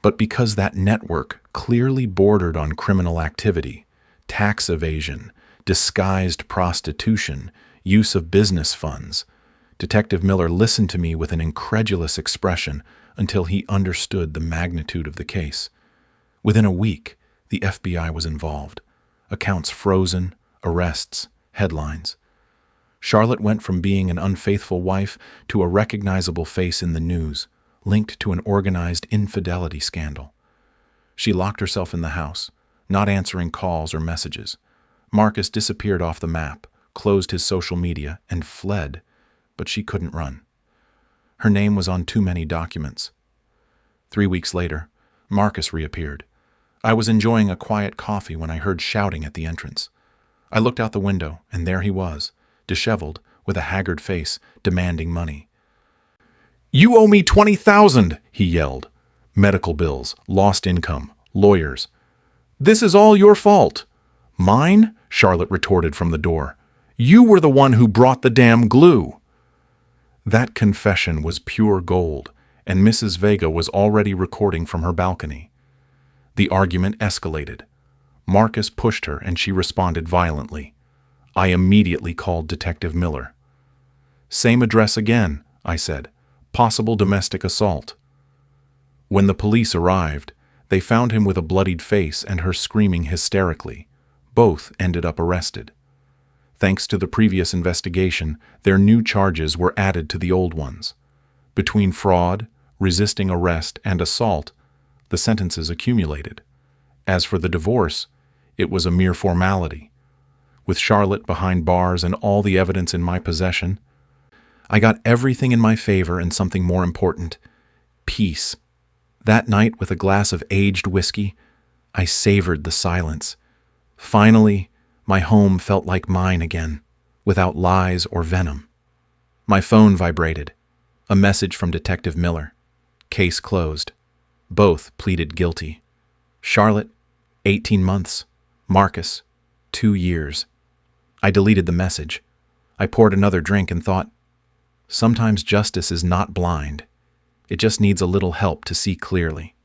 but because that network clearly bordered on criminal activity, tax evasion, disguised prostitution, use of business funds. Detective Miller listened to me with an incredulous expression until he understood the magnitude of the case. Within a week, the FBI was involved. Accounts frozen, arrests, headlines. Charlotte went from being an unfaithful wife to a recognizable face in the news, linked to an organized infidelity scandal. She locked herself in the house, not answering calls or messages. Marcus disappeared off the map, closed his social media, and fled, but she couldn't run. Her name was on too many documents. 3 weeks later, Marcus reappeared. I was enjoying a quiet coffee when I heard shouting at the entrance. I looked out the window, and there he was, disheveled, with a haggard face, demanding money. "You owe me 20,000, he yelled. "Medical bills, lost income, lawyers. This is all your fault." "Mine?" Charlotte retorted from the door. "You were the one who brought the damn glue." That confession was pure gold, and Mrs. Vega was already recording from her balcony. The argument escalated. Marcus pushed her, and she responded violently. I immediately called Detective Miller. "Same address again," I said. "Possible domestic assault." When the police arrived, they found him with a bloodied face and her screaming hysterically. Both ended up arrested. Thanks to the previous investigation, their new charges were added to the old ones. Between fraud, resisting arrest, and assault, the sentences accumulated. As for the divorce, it was a mere formality. With Charlotte behind bars and all the evidence in my possession, I got everything in my favor and something more important: peace. That night, with a glass of aged whiskey, I savored the silence. Finally, my home felt like mine again, without lies or venom. My phone vibrated. A message from Detective Miller. Case closed. Both pleaded guilty. Charlotte, 18 months. Marcus, 2 years. I deleted the message. I poured another drink and thought, sometimes justice is not blind. It just needs a little help to see clearly.